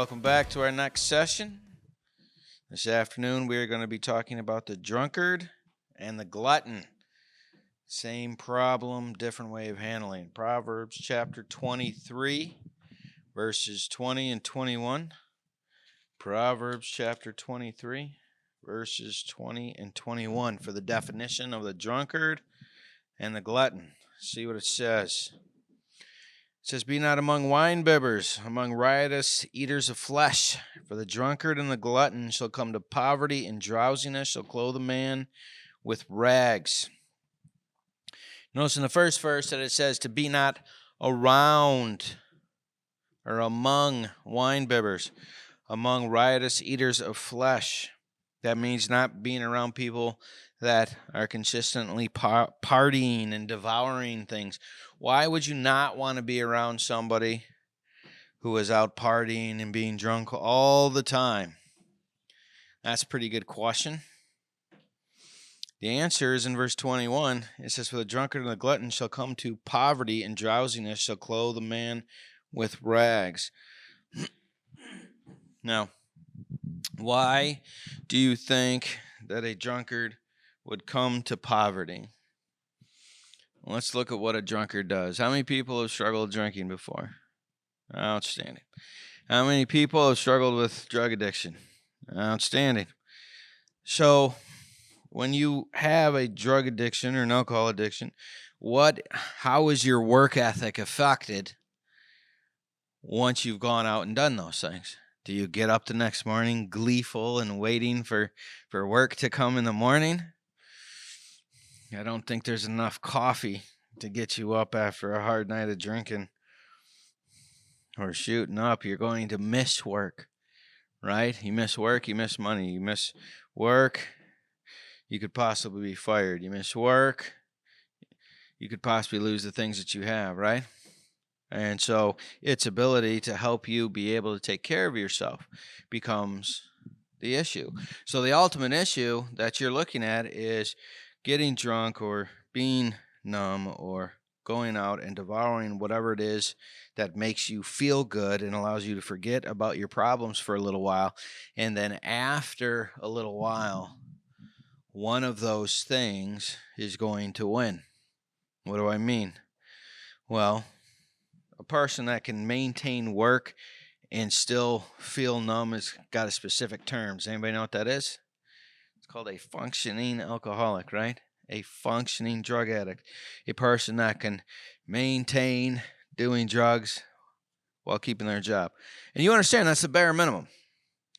welcome back to our next session. This afternoon we are going to be talking about the drunkard and the glutton. Same problem, different way of handling. Proverbs chapter 23, verses 20 and 21. Proverbs chapter 23, verses 20 and 21 for the definition of the drunkard and the glutton. See what it says. It says, "Be not among winebibbers, among riotous eaters of flesh, for the drunkard and the glutton shall come to poverty, and drowsiness shall clothe a man with rags." Notice in the first verse that it says to be not around or among winebibbers, among riotous eaters of flesh. That means not being around people that are consistently partying and devouring things. Why would you not want to be around somebody who is out partying and being drunk all the time? That's a pretty good question. The answer is in verse 21. It says, "For the drunkard and the glutton shall come to poverty, and drowsiness shall clothe a man with rags." Now, why do you think that a drunkard would come to poverty? Let's look at what a drunkard does. How many people have struggled drinking before? Outstanding. How many people have struggled with drug addiction? Outstanding. So, when you have a drug addiction or an alcohol addiction, how is your work ethic affected once you've gone out and done those things? Do you get up the next morning gleeful and waiting for work to come in the morning? I don't think there's enough coffee to get you up after a hard night of drinking or shooting up. You're going to miss work, right? You miss work, you miss money. You miss work, you could possibly be fired. You miss work, you could possibly lose the things that you have, right? And so its ability to help you be able to take care of yourself becomes the issue. So the ultimate issue that you're looking at is getting drunk or being numb or going out and devouring whatever it is that makes you feel good and allows you to forget about your problems for a little while. And then after a little while, one of those things is going to win. What do I mean? Well, a person that can maintain work and still feel numb has got a specific term. Does anybody know what that is? It's called a functioning alcoholic, right? A functioning drug addict. A person that can maintain doing drugs while keeping their job. And you understand that's the bare minimum.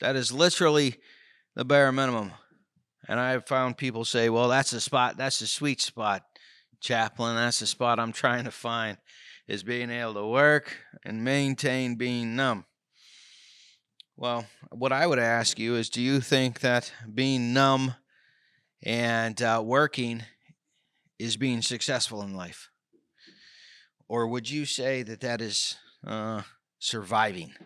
That is literally the bare minimum. And I've found people say, well, that's the spot, that's the sweet spot, chaplain. That's the spot I'm trying to find, is being able to work and maintain being numb. Well, what I would ask you is, do you think that being numb and working is being successful in life? Or would you say that that is surviving,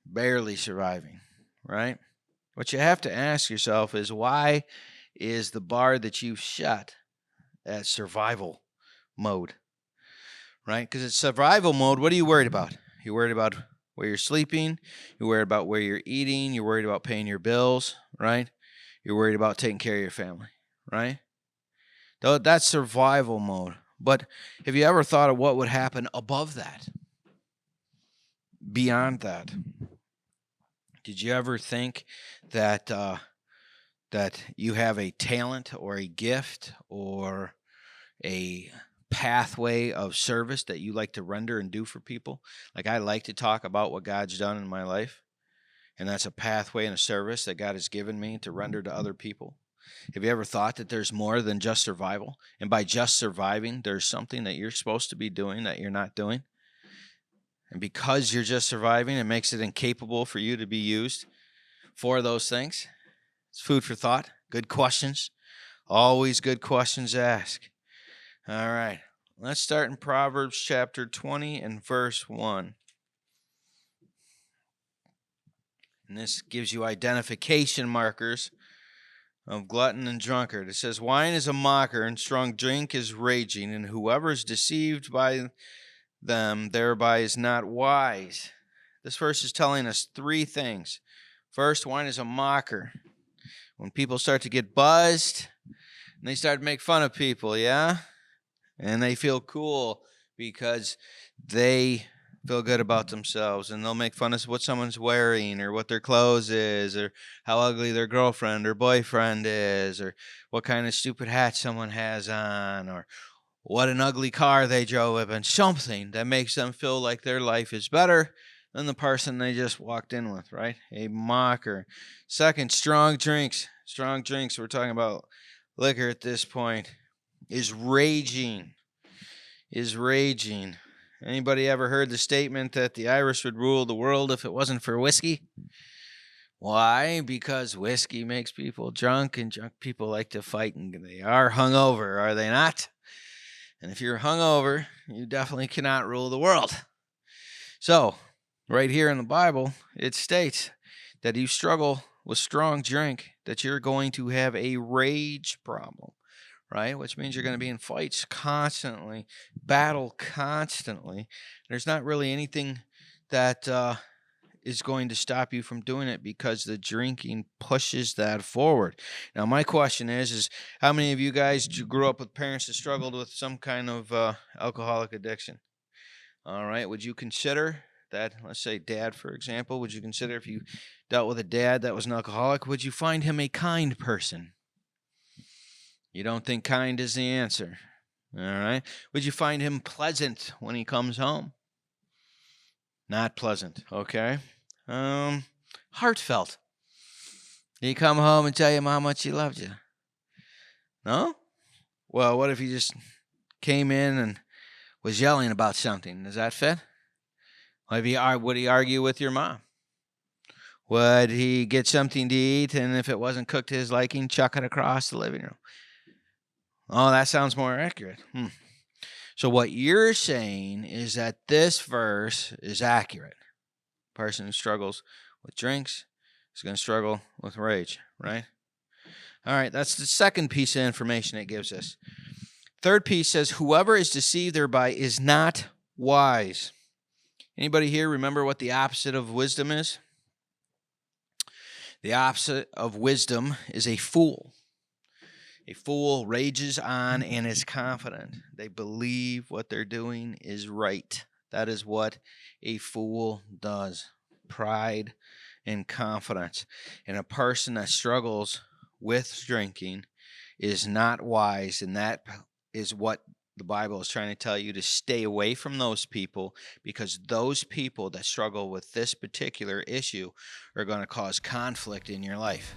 barely surviving, right? What you have to ask yourself is, why is the bar that you've shut at survival mode? Right? Because it's survival mode. What are you worried about? You're worried about where you're sleeping. You're worried about where you're eating. You're worried about paying your bills, right? You're worried about taking care of your family, right? That's survival mode. But have you ever thought of what would happen above that? Beyond that? Did you ever think that that you have a talent or a gift or a pathway of service that you like to render and do for people? Like, I like to talk about what God's done in my life, and that's a pathway and a service that God has given me to render to other people. Have you ever thought that there's more than just survival? And by just surviving, there's something that you're supposed to be doing that you're not doing. And because you're just surviving, it makes it incapable for you to be used for those things. It's food for thought. Good questions. Always good questions to ask. All right. Let's start in Proverbs chapter 20 and verse 1. And this gives you identification markers of glutton and drunkard. It says, "Wine is a mocker, and strong drink is raging, and whoever is deceived by them thereby is not wise." This verse is telling us three things. First, wine is a mocker. When people start to get buzzed and they start to make fun of people, yeah? And they feel cool because they feel good about themselves, and they'll make fun of what someone's wearing or what their clothes is or how ugly their girlfriend or boyfriend is or what kind of stupid hat someone has on or what an ugly car they drove in, something that makes them feel like their life is better than the person they just walked in with, right? A mocker. Second, strong drinks. Strong drinks, we're talking about liquor at this point, is raging. Anybody ever heard the statement that the Irish would rule the world if it wasn't for whiskey? Why? Because whiskey makes people drunk, and drunk people like to fight, and they are hungover, are they not? And if you're hungover, you definitely cannot rule the world. So, right here in the Bible, it states that you struggle with strong drink, that you're going to have a rage problem, right? Which means you're going to be in fights constantly, battle constantly. There's not really anything that is going to stop you from doing it because the drinking pushes that forward. Now, my question is how many of you guys grew up with parents that struggled with some kind of alcoholic addiction? All right. Would you consider that, let's say dad, for example, would you consider if you dealt with a dad that was an alcoholic, would you find him a kind person? You don't think kind is the answer. All right. Would you find him pleasant when he comes home? Not pleasant. Okay. Heartfelt. Did he come home and tell you how much he loved you? No? Well, what if he just came in and was yelling about something? Does that fit? Would he argue with your mom? Would he get something to eat, and if it wasn't cooked to his liking, chuck it across the living room? Oh, that sounds more accurate. So what you're saying is that this verse is accurate. Person who struggles with drinks is going to struggle with rage, right? All right, that's the second piece of information it gives us. Third piece says, whoever is deceived thereby is not wise. Anybody here remember what the opposite of wisdom is? The opposite of wisdom is a fool. A fool rages on and is confident. They believe what they're doing is right. That is what a fool does. Pride and confidence. And a person that struggles with drinking is not wise, and that is what the Bible is trying to tell you, to stay away from those people, because those people that struggle with this particular issue are going to cause conflict in your life.